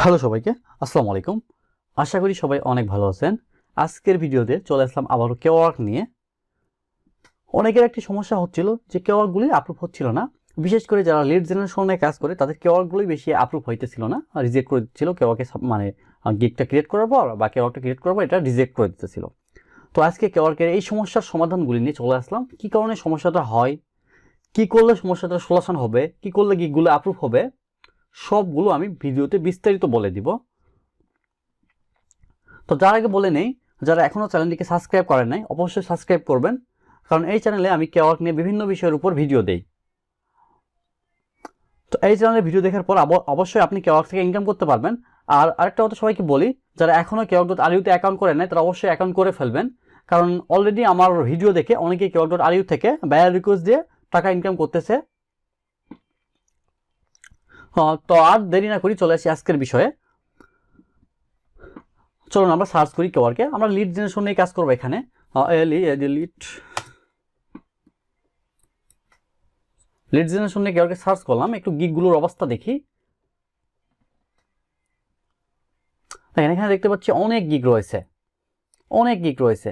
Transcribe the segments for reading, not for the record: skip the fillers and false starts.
Hello সবাইকে, আসসালামু আলাইকুম। আশা করি সবাই অনেক ভালো আছেন। আজকের ভিডিওতে চলে আসলাম আবারও কেওয়ার্ক নিয়ে। অনেকের একটি সমস্যা হচ্ছিল যে কেওয়ার্কগুলি আপলোড হচ্ছিল না। বিশেষ করে যারা লিড জেনারেশনে কাজ করে তাদের কেওয়ার্কগুলি বেশি আপলোড হইতেছিল না, রিজেক্ট করে দিচ্ছিল। কেওয়ার্কে মানে গিগটা ক্রিয়েট করার পর বা কেওয়ার্কটা ক্রিয়েট করার পর এটা রিজেক্ট করে দিতেছিল। তো আজকে কেওয়ার্কের এই সমস্যার সমাধানগুলি নিয়ে চলে আসলাম। কী কারণে সমস্যাটা হয়, কি করলে সমস্যাটা সমাধান হবে, কি করলে গিগগুলো আপলোড হবে, সবগুলো আমি ভিডিওতে বিস্তারিত বলে দিব। তো যার আগে বলে নেই, যারা এখনও চ্যানেলটিকে সাবস্ক্রাইব করেন নাই অবশ্যই সাবস্ক্রাইব করবেন, কারণ এই চ্যানেলে আমি কেওয়ার্ক নিয়ে বিভিন্ন বিষয়ের উপর ভিডিও দেই। তো এই চ্যানেলে ভিডিও দেখার পর অবশ্যই আপনি কেওয়ার্ক থেকে ইনকাম করতে পারবেন। আর আরেকটা কথা সবাইকে বলি, যারা এখনও keork.ru-তে অ্যাকাউন্ট করেন নাই তারা অবশ্যই অ্যাকাউন্ট করে ফেলবেন, কারণ অলরেডি আমার ভিডিও দেখে অনেকেই keork.ru থেকে বায়ার রিকোয়েস্ট দিয়ে টাকা ইনকাম করতেছে। তো আর দেরি না করি চলে আসি আজকের বিষয়ে। চলুন আমরা সার্চ করি কেওয়ার্কে। আমরা লিড জেনারেশন নিয়ে কাজ করবো এখানে। লিড জেনারেশন নিয়ে কেওয়ার্কে সার্চ করলাম, একটু গিগগুলোর অবস্থা দেখি। দেখেন এখানে দেখতে পাচ্ছি অনেক গিগ রয়েছে, অনেক গিগ রয়েছে।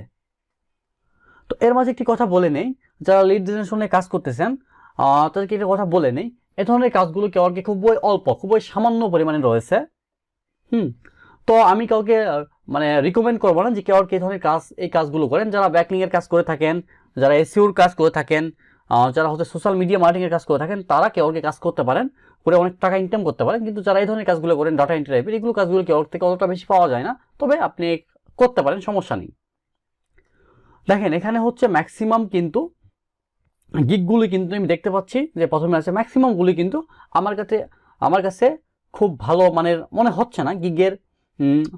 তো এর মাঝে একটি কথা বলে নেই, যারা লিড জেনারেশন নিয়ে কাজ করতেছেন তাদেরকে একটা কথা বলে নেই, এ ধরনের কাজগুলো কেওয়ার্কে খুবই অল্প, খুবই সামান্য পরিমাণে রয়েছে। তো আমি কাউকে মানে রিকমেন্ড করবো না যে কেওয়ার্ক এই ধরনের কাজ, এই কাজগুলো করেন। যারা ব্যাকলিংয়ের কাজ করে থাকেন, যারা এসইওর কাজ করে থাকেন, যারা হচ্ছে সোশ্যাল মিডিয়া মার্কেটিংয়ের কাজ করে থাকেন, তারা কেওয়ার্কে কাজ করতে পারেন, করে অনেক টাকা ইনকাম করতে পারেন। কিন্তু যারা এই ধরনের কাজগুলো করেন, ডাটা এন্ট্রি টাইপের, এগুলো কাজগুলো কেওয়ার্ক থেকে অতটা বেশি পাওয়া যায় না, তবে আপনি করতে পারেন, সমস্যা নেই। দেখেন এখানে হচ্ছে ম্যাক্সিমাম কিন্তু গিগগুলি কিন্তু আমি দেখতে পাচ্ছি যে প্রথমে আছে, ম্যাক্সিমামগুলি কিন্তু আমার কাছে খুব ভালো মানের মনে হচ্ছে না। গিগের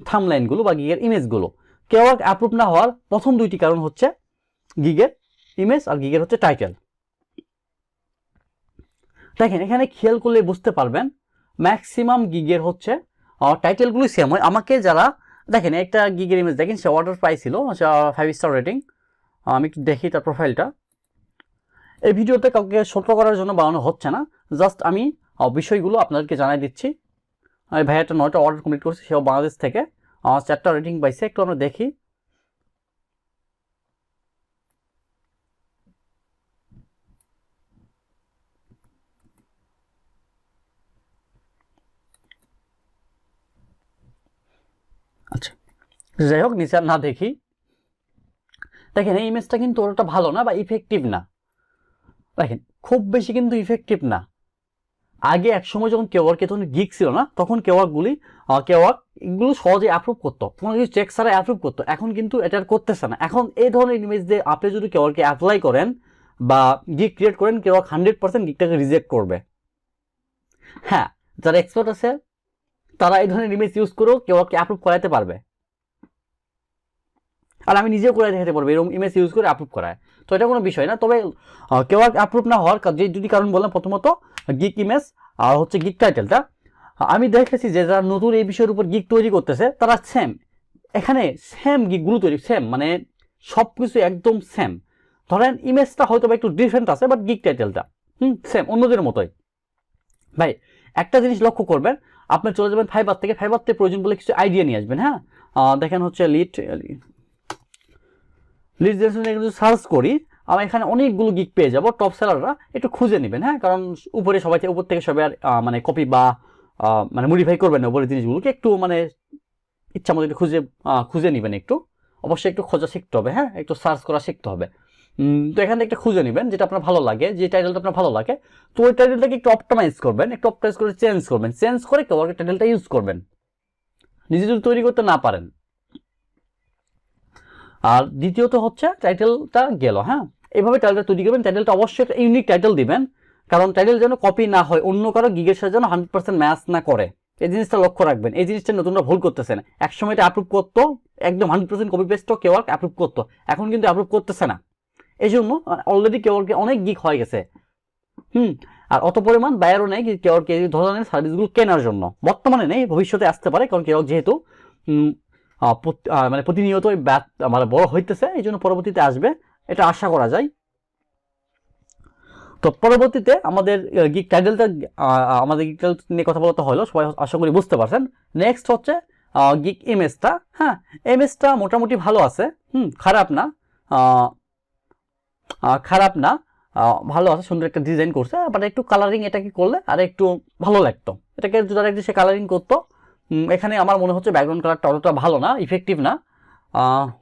থামলাইনগুলো বা গিগের ইমেজগুলো কেওয়ার্ক অ্যাপ্রুভ না হওয়ার প্রথম দুইটি কারণ হচ্ছে গিগের ইমেজ আর গিগের হচ্ছে টাইটেল। দেখেন এখানে খেয়াল করলে বুঝতে পারবেন ম্যাক্সিমাম গিগের হচ্ছে টাইটেলগুলি সেম হয়। আমাকে যারা দেখেন একটা গিগের ইমেজ দেখেন, সে অর্ডার পাইছিল 5 স্টার রেটিং। আমি একটু দেখি তার প্রোফাইলটা। এই ভিডিওতে কাউকে ছোট করার জন্য বানানো হচ্ছে না, জাস্ট আমি বিষয়গুলো আপনাদেরকে জানাই দিচ্ছি। আমি ভাইয়াটা 9টা অর্ডার কমপ্লিট করছি, সেও বাংলাদেশ থেকে, 4টা রেটিং পাইছে। একটু আমরা দেখি। আচ্ছা যাই হোক, নিচে আর না দেখি। দেখেন এই ইমেজটা কিন্তু ওটা ভালো না বা ইফেক্টিভ না। দেখেন খুব বেশি কিন্তু ইফেক্টিভ না। আগে এক সময় যখন কেওয়ার্ক তখন গিগ ছিল না, তখন কেওয়ার্ক এগুলো সহজে অ্যাপ্রুভ করতো, কোনো কিছু চেক ছাড়া অ্যাপ্রুভ করতো। এখন কিন্তু এটা করতেছে না। এখন এই ধরনের ইমেজ দিয়ে আপনি যদি কেওয়ার্কে অ্যাপ্লাই করেন বা গিগ ক্রিয়েট করেন, কেওয়ার্ক 100% গিগটাকে রিজেক্ট করবে। হ্যাঁ, যারা এক্সপার্ট আছে তারা এই ধরনের ইমেজ ইউজ করেও কেওয়ার্ককে অ্যাপ্রুভ করাতে পারবে, আর আমি নিজেও করে দেখাতে পারবো এরকম ইমেজ ইউজ করে অ্যাপ্রুভ করায়। তো এটা কোনো বিষয় না। তবে কেওয়ার্ক অ্যাপ্রুভ না হওয়ার যে দুটি কারণ বললাম, প্রথমত গিগ ইমেজ আর হচ্ছে গিগ টাইটেলটা। আমি দেখেছি যে যারা নতুন এই বিষয়ের উপর গিগ তৈরি করতেছে তারা এখানে সেম গিগগুলো তৈরি, সেম মানে সব কিছু একদম সেম। ধরেন ইমেজটা হয়তো বা একটু ডিফারেন্ট আছে, বাট গিগ টাইটেলটা সেম অন্যদের মতোই। ভাই একটা জিনিস লক্ষ্য করবেন, আপনি চলে যাবেন ফাইবার থেকে প্রয়োজন বলে কিছু আইডিয়া নিয়ে আসবেন। হ্যাঁ, দেখেন হচ্ছে লিড জেনারেশনে যদি সার্চ করি, আমি এখানে অনেকগুলো গিগ পেয়ে যাব। টপ সেলাররা একটু খুঁজে নেবেন। হ্যাঁ, কারণ উপর থেকে সবাই আর মানে কপি বা মানে মডিফাই করবেন না, উপরের জিনিসগুলোকে একটু মানে ইচ্ছা মতো একটু খুঁজে নেবেন। একটু অবশ্যই একটু খোঁজা শিখতে হবে। হ্যাঁ, একটু সার্চ করা শিখতে হবে। তো এখান থেকে একটা খুঁজে নেবেন যেটা আপনার ভালো লাগে, যে টাইটেলটা আপনার ভালো লাগে। তো ওই টাইটেলটাকে একটু অপটিমাইজ করবেন, একটু অপটিমাইজ করে চেঞ্জ করে কেওয়ার্ক টাইটেলটা ইউজ করবেন, নিজে যদি তৈরি করতে না পারেন। আর দ্বিতীয়ত হচ্ছে টাইটেলটা গেল। হ্যাঁ, এইভাবে টাইটেলটা তৈরি করবেন। টাইটেলটা অবশ্যই একটা ইউনিক টাইটেল দিবেন, কারণ টাইটেল যেন কপি না হয়, অন্য কারো গিগের সাথে যেন 100% ম্যাচ না করে। এই জিনিসটা লক্ষ্য রাখবেন। এই জিনিসটা নতুনরা ভুল করতেছে না। একসময় এটা অ্যাপ্রুভ করতো, একদম 100% কপি পেস্টও কেওয়ার্ক অ্যাপ্রুভ করতো, এখন কিন্তু অ্যাপ্রুভ করতেছে না। এই জন্য অলরেডি কেওয়ার্কে অনেক গিগ হয়ে গেছে। আর অত পরিমাণ বায়ারও নেই কেওয়ার্ক এই ধরনের সার্ভিসগুলো কেনার জন্য। বর্তমানে নেই, ভবিষ্যতে আসতে পারে, কারণ কেওয়ার্ক যেহেতু মানে প্রতিনিয়ত মানে বড় হইতেছে, এই জন্য পরবর্তীতে আসবে, এটা আশা করা যায়। তো পরবর্তীতে আমাদের গিগ টাইটেলটা নিয়ে কথা বলতে হলো, সবাই আশা করি বুঝতে পারছেন। নেক্সট হচ্ছে গিগ ইমেজটা। হ্যাঁ, ইমেজটা মোটামুটি ভালো আছে, খারাপ না, খারাপ না, ভালো আছে, সুন্দর একটা ডিজাইন করছে। বাট একটু কালারিং এটাকে করলে আর একটু ভালো লাগতো, এটাকে যদি আরেকটু সে কালারিং করতো। এখানে আমার মনে হচ্ছে ব্যাকগ্রাউন্ড কালারটা অতটা ভালো না, ইফেক্টিভ না।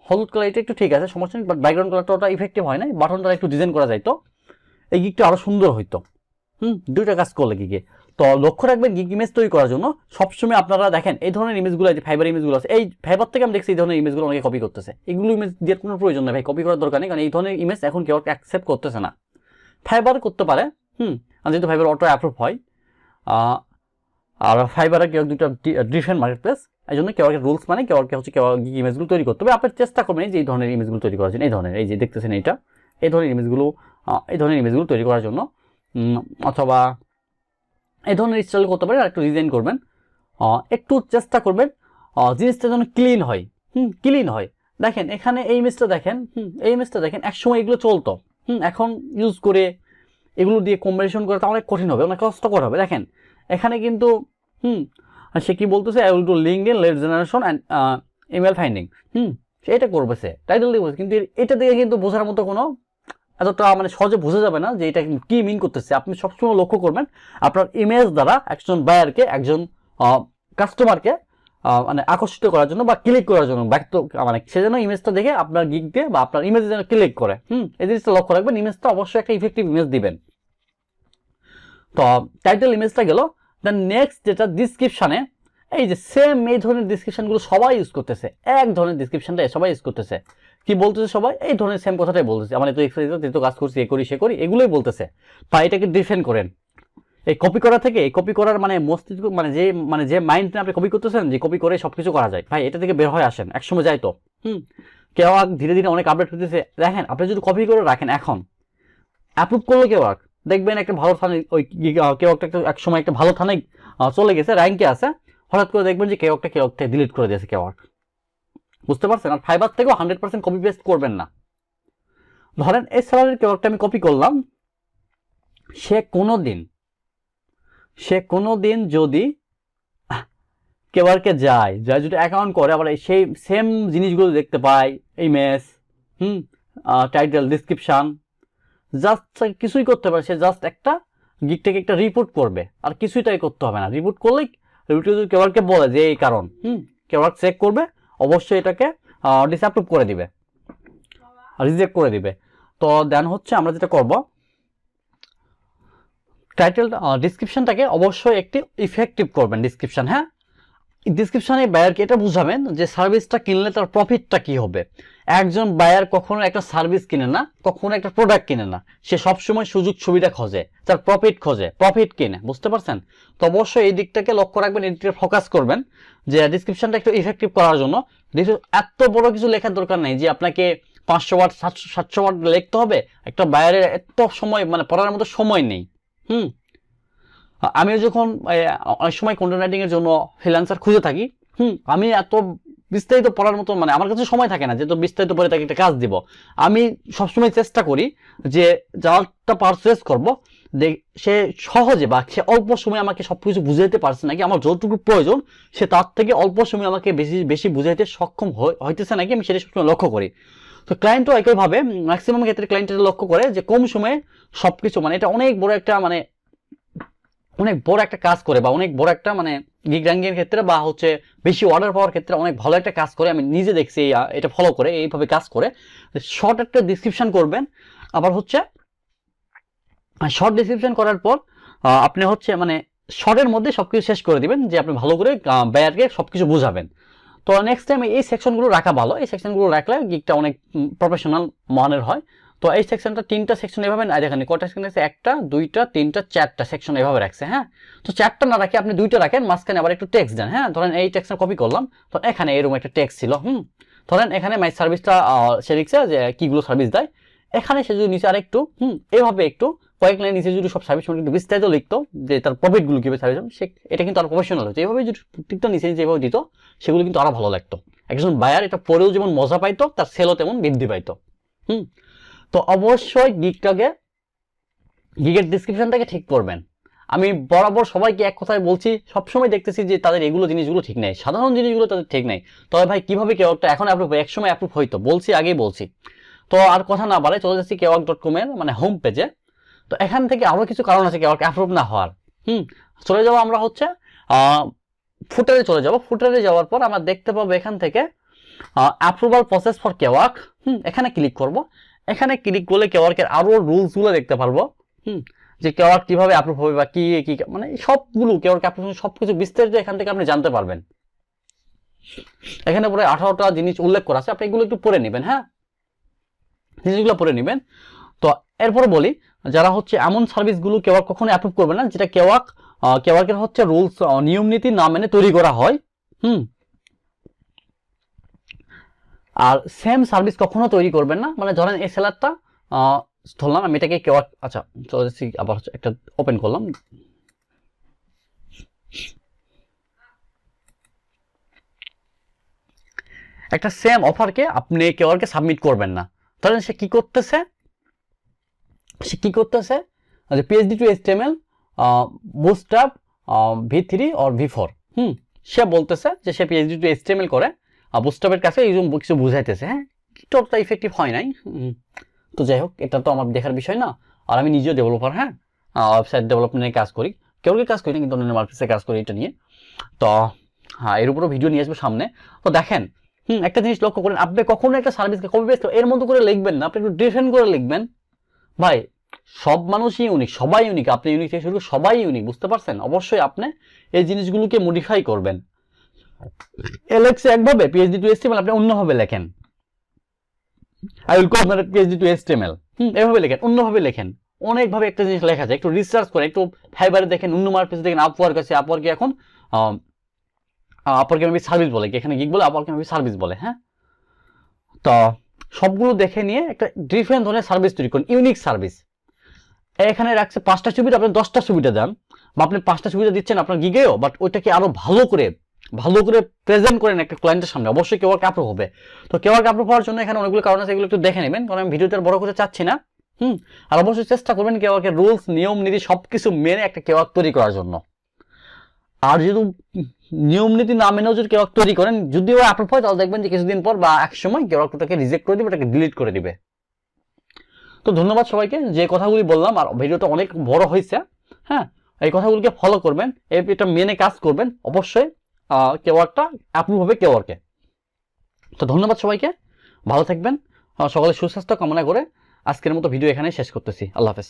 হলুদ কালার এটা একটু ঠিক আছে, সমস্যা নেই, বাট ব্যাকগ্রাউন্ড কালারটা অতটা ইফেক্টিভ হয় না। বাটনটা একটু ডিজাইন করা যাইতো, এই গিগটা আরো সুন্দর হইতো। দুইটা কাজ করলে গিগে। তো লক্ষ্য রাখবেন গিগ ইমেজ তৈরি করার জন্য সবসময় আপনারা দেখেন এই ধরনের ইমেজগুলো, যে ফাইবার ইমেজগুলো আছে, এই ফাইবার থেকে আমি দেখছি এই ধরনের ইমেজগুলো অনেকে কপি করতেছে। এগুলো ইমেজ দেওয়ার কোনো প্রয়োজন নেই ভাই, কপি করার দরকার নেই, কারণ এই ধরনের ইমেজ এখন কেউ অ্যাকসেপ্ট করতেছে না। ফাইবার করতে পারে, যেহেতু ফাইবার অটো অ্যাপ্রুভ হয়, আর ফাইবারে কেউ দুটো ডিফারেন্ট মার্কেট প্লেস, এই জন্য কেওয়ার্কের রুলস মানে কেওয়ার্কে হচ্ছে গিগ ইমেজগুলো তৈরি করতে হবে। আপনি চেষ্টা করবেন যে এই ধরনের ইমেজগুলো তৈরি করার জন্য, এই ধরনের, এই যে দেখতেছেন এইটা, এই ধরনের ইমেজগুলো তৈরি করার জন্য, অথবা এই ধরনের স্টাইল করতে পারেন। আর একটু ডিজাইন করবেন, একটু চেষ্টা করবেন জিনিসটা যেন ক্লিন হয়, ক্লিন হয়। দেখেন এখানে এই ইমেজটা দেখেন, এই ইমেজটা দেখেন, একসময় এগুলো চলতো, এখন ইউজ করে এগুলো দিয়ে কম্বিনেশন করা অনেক কঠিন হবে, অনেক কষ্টকর হবে। দেখেন এখানে কিন্তু সে কি বলতেছে, I will do LinkedIn lead generation and email finding, এটা করবে সে, টাইটেল দিয়ে বলছে, কিন্তু এটা দিয়ে কিন্তু বোঝার মতো কোনো এতটা মানে সহজে বোঝা যাবে না যে এটা কি মিন করতেছে। আপনি সবসময় লক্ষ্য করবেন আপনার ইমেজ দ্বারা একজন বায়ারকে, একজন কাস্টমারকে মানে আকর্ষিত করার জন্য বা ক্লিক করার জন্য, মানে সে যেন ইমেজটা দেখে আপনার গিগ দিয়ে বা আপনার ইমেজে যেন ক্লিক করে, এই জিনিসটা লক্ষ্য রাখবেন। ইমেজটা অবশ্যই একটা ইফেক্টিভ ইমেজ দিবেন। তো টাইটেল ইমেজটা গেল। দেন নেক্সট যেটা ডিসক্রিপশানে, এই যে সেম এই ধরনের ডিসক্রিপশনগুলো সবাই ইউজ করতেছে, এক ধরনের ডিসক্রিপশনটা সবাই ইউজ করতেছে। কি বলতেছে সবাই? এই ধরনের সেম কথাটাই বলতেছে, আমার এত এক্সপিরিয়েন্স, এত কাজ করছি, এ করি সে করি, এগুলোই বলতেছে। বা এটাকে ডিফেন্ড করেন। এই কপি করা থেকে, এই কপি করার মানে মস্তিষ্ক, মানে যে মাইন্ড আপনি কপি করতেছেন, যে কপি করে সবকিছু করা যায়, ভাই এটা থেকে বের হয়ে আসেন। একসময় যাই তো কেওয়ার্ক ধীরে ধীরে অনেক আপডেট হতেছে। দেখেন আপনি যদি কপি করে রাখেন, এখন অ্যাপ্রুভ করলো কেওয়ার্ক, দেখবেন একটা ভালো থানায়, ওই কেওয়ার্কটা এক সময় একটা ভালো থানায় চলে গেছে, র্যাঙ্কে আছে, হঠাৎ করে দেখবেন যে কেওয়ার্ক থেকে ডিলিট করে দিয়েছে কেওয়ার্ক। বুঝতে পারছেন? আর ফাইবার থেকেও 100% কপি পেস্ট করবেন না। ধরেন এই স্যালারির কেওয়ার্কটা আমি কপি করলাম, সে কোনোদিন যদি কেওয়ার্কে যায় যদি অ্যাকাউন্ট করে, আবার সেই সেম জিনিসগুলো দেখতে পায়, ইমেজ, টাইটেল, ডিসক্রিপশন, জাস্ট কিছুই করতে পারে, সে জাস্ট একটা গিগটাকে একটা রিপোর্ট করবে, আর কিছুই তাই করতে হবে না। রিপোর্ট করলেই কেওয়ার্ককে বলে যে এই কারণ, কেওয়ার্ক চেক করবে, অবশ্যই এটাকে ডিসঅ্যাপ্রুভ করে দিবে, রিজেক্ট করে দিবে। তো দেন হচ্ছে আমরা যেটা করব, টাইটেল ডিসক্রিপশনটাকে অবশ্যই একটি ইফেক্টিভ করবেন ডিসক্রিপশন। হ্যাঁ, ডিসক্রিপশনে বায়ারকে এটা বুঝাবেন যে সার্ভিসটা কিনলে তার প্রফিটটা কি হবে। একজন বায়ার কখনো একটা সার্ভিস কিনে না, কখনো একটা প্রোডাক্ট কিনে না, সে সবসময় সুযোগ সুবিধা খোঁজে, তার প্রফিট কিনে। বুঝতে পারছেন? তো অবশ্যই এই দিকটাকে লক্ষ্য রাখবেন, এই দিকটা ফোকাস করবেন যে ডিসক্রিপশনটা একটু ইফেক্টিভ করার জন্য। এত বড় কিছু লেখার দরকার নেই যে আপনাকে 500 ওয়ার্ড 700 ওয়ার্ড লিখতে হবে। একটা বায়ারের এত সময়, মানে পড়ার মতো সময় নেই। আমিও যখন অনেক সময় কন্টেন্ট রাইটিং এর জন্য ফ্রিল্যান্সার খুঁজে থাকি, আমি এত বিস্তারিত পড়ার মতো, মানে আমার কাছে সময় থাকে না যে তো বিস্তারিত পড়ে তাকে একটা কাজ দিব। আমি সবসময় চেষ্টা করি যে যারটা পারচেস করবো সে সহজে বা সে অল্প সময় আমাকে সবকিছু বুঝাইতে পারছে নাকি, আমার যতটুকু প্রয়োজন সে তার থেকে অল্প সময় আমাকে বেশি বুঝাইতে সক্ষম হইতেছে নাকি, আমি সেটা সবসময় লক্ষ্য করি। তো ক্লায়েন্টও একইভাবে ম্যাক্সিমাম ক্ষেত্রে ক্লায়েন্টের লক্ষ্য করে যে কম সময়ে সবকিছু, মানে এটা অনেক বড় একটা কাজ করে, বা অনেক বড় একটা মানে গিগ র্যাঙ্কিং এর ক্ষেত্রে, বা হচ্ছে বেশি অর্ডার পাওয়ার ক্ষেত্রে অনেক ভালো একটা কাজ করে। আমি নিজে দেখছি এটা ফলো করে, এইভাবে কাজ করে। শর্ট একটা ডিসক্রিপশন করবেন, আবার হচ্ছে শর্ট ডিসক্রিপশন করার পর আপনি হচ্ছে মানে শর্টের মধ্যে সবকিছু শেষ করে দিবেন, যে আপনি ভালো করে বায়ারকে সবকিছু বুঝাবেন। তো নেক্সট টাইম এই সেকশনগুলো রাখা ভালো, এই সেকশনগুলো রাখলে গিগটা অনেক প্রফেশনাল মানের হয়। তো এই সেকশনটা 3টা সেকশন এভাবে না, দেখেন কটা সেকশন আছে, 1টা 2টা 3টা 4টা সেকশন এভাবে রাখছে। হ্যাঁ, তো 4টা না রাখে আপনি 2টা রাখেন, মাঝখানে আবার একটু টেক্সট দেন। হ্যাঁ, ধরেন এই টেক্সটটা কপি করলাম, তো এখানে এরকম একটা টেক্সট ছিল। ধরেন এখানে মাই সার্ভিসটা সে লিখছে যে কিগুলো সার্ভিস দেয়, এখানে সে যদি নিচে আরেকটু এভাবে একটু কয়েক লাইন নিচে যদি সব সার্ভিস একটু বিস্তারিত লিখতো, যে তার প্রফিটগুলো কিভাবে সার্ভিস, এটা কিন্তু আরো প্রফেশনাল হচ্ছে। এইভাবে যদি প্রত্যেকটা নিচে যেভাবে দিত, সেগুলো কিন্তু আরো ভালো লাগতো। একজন বায়ার এটা পরেও যেমন মজা পাইতো, তার সেলও তেমন বৃদ্ধি পাইতো। তো অবশ্যই গিগটাকে গিগের ডিসক্রিপশনটাকে ঠিক করবেন। আমি বরাবর সবাইকে এক কথায় বলছি, সবসময় দেখতেছি যে তাদের এগুলো জিনিসগুলো ঠিক নেই, সাধারণ জিনিসগুলো তাদের ঠিক নেই। তবে ভাই কিভাবে কেওয়ার্কটা এখন অ্যাপ্রুভ, একসময় অ্যাপ্রুভ হইতো, বলছি আগেই বলছি। তো আর কথা না বাড়ে চলে যাচ্ছি keork.com এর মানে হোম পেজে। তো এখান থেকে আরো কিছু কারণ আছে কেওয়ার্ক অ্যাপ্রুভ না হওয়ার। চলে যাবো আমরা হচ্ছে ফুটারে চলে যাব। ফুটারে যাওয়ার পর আমরা দেখতে পাবো এখান থেকে অ্যাপ্রুভাল প্রসেস ফর কেওয়ার্ক। এখানে ক্লিক করব। এখানে ক্লিক করলে কেওয়ার্কের আরো রুলসগুলো দেখতে পারবো। যে কেওয়ার্ক কিভাবে অ্যাপ্রুভ হবে বা কি কি মানে সবগুলো কেওয়ার্ক অ্যাপ্রুভ সবকিছু বিস্তারিত এখান থেকে আপনি জানতে পারবেন। এখানে পরে 18টা জিনিস উল্লেখ করা আছে, আপনি এগুলো একটু পড়ে নেবেন। হ্যাঁ, জিনিসগুলো পড়ে নেবেন। তো এরপরে বলি, যারা হচ্ছে এমন সার্ভিসগুলো কেওয়ার্ক কখনো অ্যাপ্রুভ করবে না যেটা কেওয়ার্কের হচ্ছে রুলস নিয়ম নীতি না মেনে তৈরি করা হয়। আর সেম সার্ভিস কখনো তৈরি করবেন না। মানে ধরেন এই সেলারটা ধরলাম আমি এটাকে কেওয়ার্ক, আচ্ছা চলে যাচ্ছি, আবার হচ্ছে একটা ওপেন করলাম। একটা সেম অফারকে আপনি কেওয়ার্কে সাবমিট করবেন না। ধরেন সে কি করতেছে, যে PHP to HTML bootstrap v3 or v4। সে বলতেছে যে সে PHP to HTML করে, বুস্ট্র্যাপের কাছে এই কিছু বুঝাইতেছে। হ্যাঁ, কিছুটা ইফেক্টিভ হয় নাই। তো যাই হোক, এটা তো আমার দেখার বিষয় না। আর আমি নিজেও ডেভেলপার, হ্যাঁ, ওয়েবসাইট ডেভেলপমেন্টে কাজ করি, কেওরকে কাজ করি না, কিন্তু অন্যান্য মার্কেটে কাজ করি এটা নিয়ে। তো হ্যাঁ, এর উপরও ভিডিও নিয়ে আসবো সামনে। তো দেখেন, একটা জিনিস লক্ষ্য করেন, আপনি কখনো একটা সার্ভিসকে কপি পেস্ট এর মতো করে লিখবেন না, আপনি একটু ডিফারেন্ট করে লিখবেন। ভাই সব মানুষই ইউনিক, সবাই ইউনিক, আপনি ইউনিক থেকে শুরু করে সবাই ইউনিক, বুঝতে পারছেন? অবশ্যই আপনি এই জিনিসগুলোকে মডিফাই করবেন। এলএক্সে একভাবে, PHP to HTML আপনি অন্যভাবে লেখেন। I will convert PHP to HTML, এভাবে লেখেন, অন্যভাবে লেখেন। অনেকভাবে একটা জিনিস লেখা যায়, একটু রিসার্চ করে, একটু ফাইবারে দেখেন, অন্য মার্কেটে দেখেন, আপওয়ার্ক আছে, আপওয়ার্কে এখন আপওয়ার্কে মেবি সার্ভিস বলে, এখানে গিগ বলে, আপওয়ার্কে মেবি সার্ভিস বলে। হ্যাঁ, তো সবগুলো দেখে নিয়ে একটা ডিফারেন্ট ধরনের সার্ভিস তৈরি করুন, ইউনিক সার্ভিস। এখানে রাখছে 5টা সুবিধা, আপনি 10টা সুবিধা দেন, বা আপনি 5টা সুবিধা দিচ্ছেন আপনার গিগেও, বাট ওইটাকে আরো ভালো করে প্রেজেন্ট করেন একটা ক্লায়েন্টের সামনে, অবশ্যই কেওয়ার্ক অ্যাপ্রুভ হবে। তো কেওয়ার্ক অ্যাপ্রুভ হওয়ার জন্য এখানে অনেকগুলো কারণ আছে, এগুলো একটু দেখে নেবেন, কারণ আমি ভিডিওতে বড় করতে চাচ্ছি না। আর অবশ্যই চেষ্টা করবেন কেওয়ার্কের রুলস নিয়ম নীতি সবকিছু মেনে একটা কেওয়ার্ক তৈরি করার জন্য। আর যদি নিয়ম নীতি না মেনেও যদি কেওয়ার্ক তৈরি করেন, যদিও অ্যাপ্রুভ হয়, তাহলে দেখবেন যে কিছুদিন পর বা এক সময় কেওয়ার্কটাকে রিজেক্ট করে দিবে, এটাকে ডিলিট করে দিবে। তো ধন্যবাদ সবাইকে, যে কথাগুলি বললাম, আর ভিডিওটা অনেক বড় হয়েছে। হ্যাঁ, এই কথাগুলিকে ফলো করবেন, এটা মেনে কাজ করবেন, অবশ্যই কেওয়ার্কটা অ্যাপ্রুভ হবে কেওয়ার্কে। তো ধন্যবাদ সবাইকে, ভালো থাকবেন, সকলের সুস্বাস্থ্য কামনা করে আজকের মতো ভিডিও এখানে শেষ করতেছি। আল্লাহ হাফেজ।